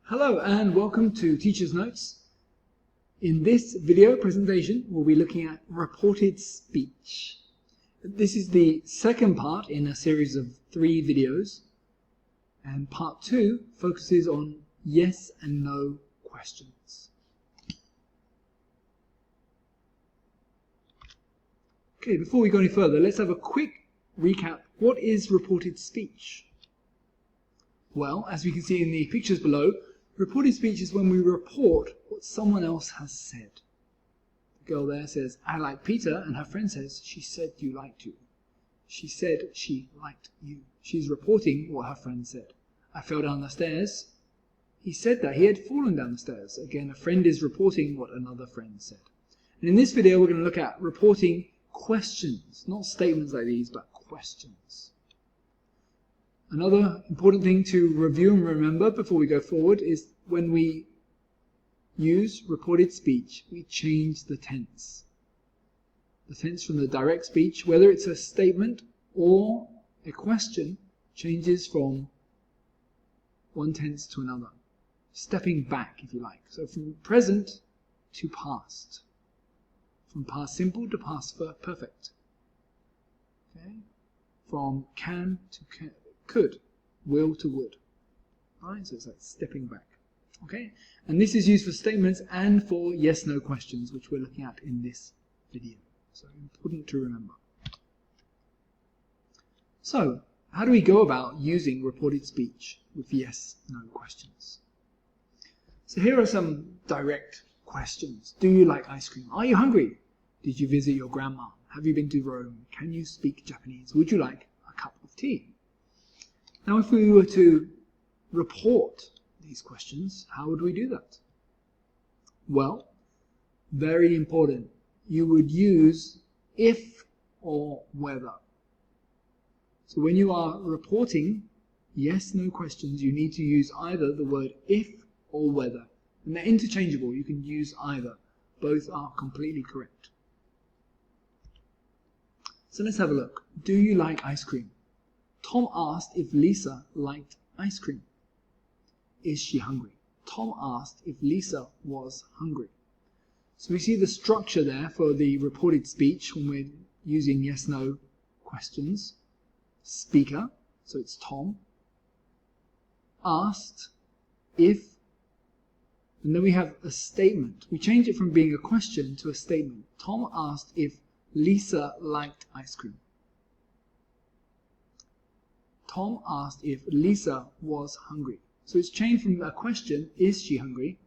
Hello and welcome to Teacher's Notes. In this video presentation, we'll be looking at reported speech. This is the second part in a series of 3 videos, and part 2 focuses on yes and no questions. Okay, before we go any further, let's have a quick recap. What is reported speech? Well, as we can see in the pictures below, reported speech is when we report what someone else has said. The girl there says, "I like Peter," and her friend says, "She said you liked you." She said she liked you. She's reporting what her friend said. "I fell down the stairs." He said that he had fallen down the stairs. Again, a friend is reporting what another friend said. And in this video, we're going to look at reporting questions, not statements like these, but questions. Another important thing to review and remember before we go forward is when we use reported speech, we change the tense. The tense from the direct speech, whether it's a statement or a question, changes from one tense to another. Stepping back, if you like. So from present to past. From past simple to past perfect. Okay? From can to could, will to would. Alright, so it's like stepping back. Okay? And this is used for statements and for yes-no questions, which we're looking at in this video. So important to remember. So, how do we go about using reported speech with yes-no questions? So here are some direct questions. Do you like ice cream? Are you hungry? Did you visit your grandma? Have you been to Rome? Can you speak Japanese? Would you like a cup of tea? Now, if we were to report these questions, how would we do that? Well, very important. You would use if or whether. So when you are reporting yes-no questions, you need to use either the word if or whether. And they're interchangeable. You can use either. Both are completely correct. So let's have a look. Do you like ice cream? Tom asked if Lisa liked ice cream. Is she hungry? Tom asked if Lisa was hungry. So we see the structure there for the reported speech when we're using yes-no questions. Speaker, so it's Tom. Asked if, and then we have a statement. We change it from being a question to a statement. Tom asked if Lisa liked ice cream. Tom asked if Lisa was hungry. So it's changed from a question, is she hungry,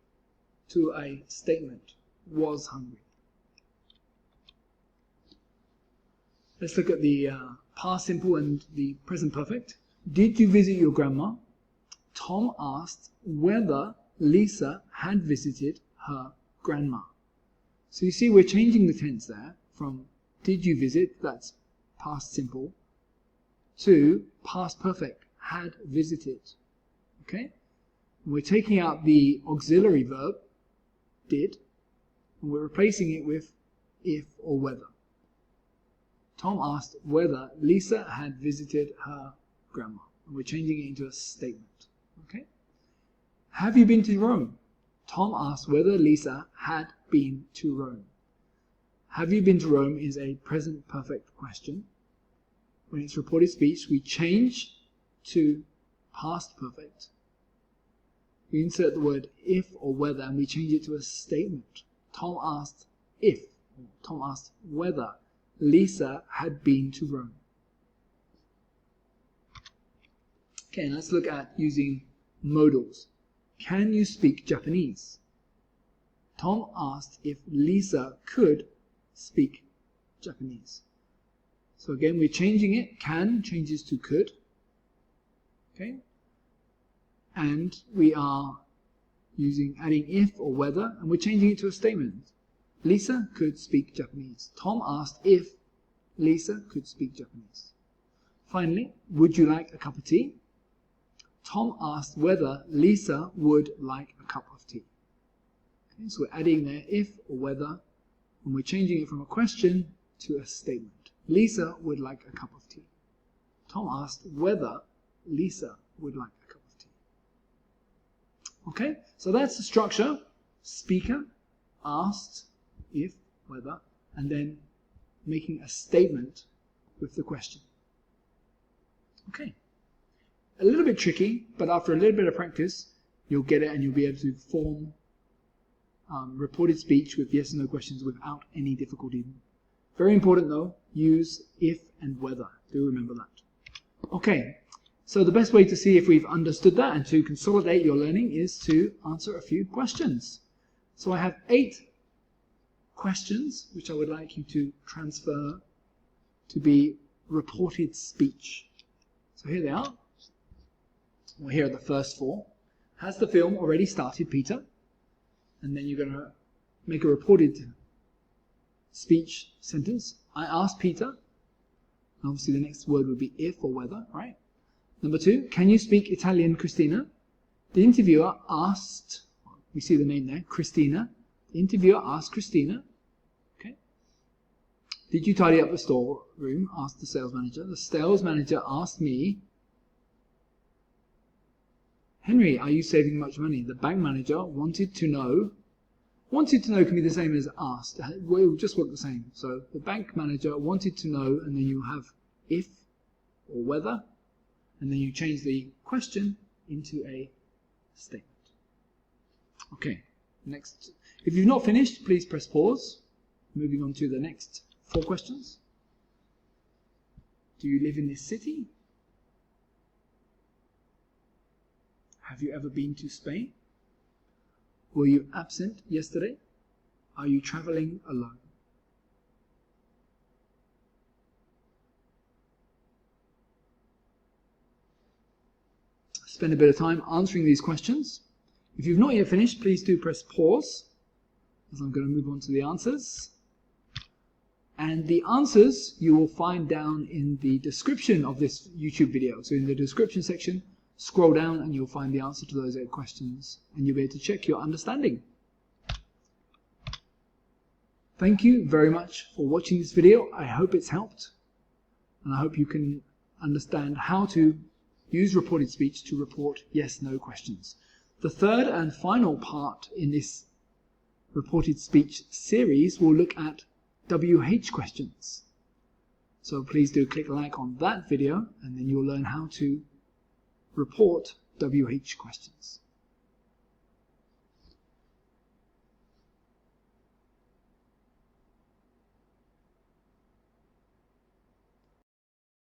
to a statement, was hungry. Let's look at the past simple and the present perfect. Did you visit your grandma? Tom asked whether Lisa had visited her grandma. So you see we're changing the tense there from did you visit, that's past simple, to past perfect, had visited. Okay? And we're taking out the auxiliary verb, did, and we're replacing it with if or whether. Tom asked whether Lisa had visited her grandma. And we're changing it into a statement. Okay? Have you been to Rome? Tom asked whether Lisa had been to Rome. Have you been to Rome is a present perfect question. When it's reported speech, we change to past perfect. We insert the word if or whether and we change it to a statement. Tom asked if, or Tom asked whether Lisa had been to Rome. Okay, let's look at using modals. Can you speak Japanese? Tom asked if Lisa could speak Japanese. So again, we're changing it. Can changes to could. Okay? And we are adding if or whether, and we're changing it to a statement. Lisa could speak Japanese. Tom asked if Lisa could speak Japanese. Finally, would you like a cup of tea? Tom asked whether Lisa would like a cup of tea. Okay, so we're adding there if or whether, and we're changing it from a question to a statement. Lisa would like a cup of tea. Tom asked whether Lisa would like a cup of tea. Okay, so that's the structure. Speaker, asked, if, whether, and then making a statement with the question. Okay, a little bit tricky, but after a little bit of practice, you'll get it and you'll be able to form reported speech with yes and no questions without any difficulty. Very important though, use if and whether. Do remember that. Okay, so the best way to see if we've understood that and to consolidate your learning is to answer a few questions. So I have 8 questions which I would like you to transfer to be reported speech. So here they are. Well, here are the first 4. Has the film already started, Peter? And then you're going to make a reported speech sentence. I asked Peter. Obviously the next word would be if or whether, right? Number 2, can you speak Italian, Christina? The interviewer asked, we see the name there, Christina. The interviewer asked Christina. Okay. Did you tidy up the storeroom? Asked the sales manager. The sales manager asked me, Henry, are you saving much money? The bank manager wanted to know. Wanted to know can be the same as asked. It will just work the same. So the bank manager wanted to know, and then you have if or whether, and then you change the question into a statement. Okay, next. If you've not finished, please press pause. Moving on to the next 4 questions. Do you live in this city? Have you ever been to Spain? Were you absent yesterday? Are you traveling alone? Spend a bit of time answering these questions. If you've not yet finished, please do press pause, as I'm going to move on to the answers. And the answers you will find down in the description of this YouTube video. So in the description section, scroll down and you'll find the answer to those 8 questions, and you'll be able to check your understanding. Thank you very much for watching this video. I hope it's helped, and I hope you can understand how to use reported speech to report yes/no questions. The third and final part in this reported speech series will look at WH questions. So please do click like on that video, and then you'll learn how to report WH questions.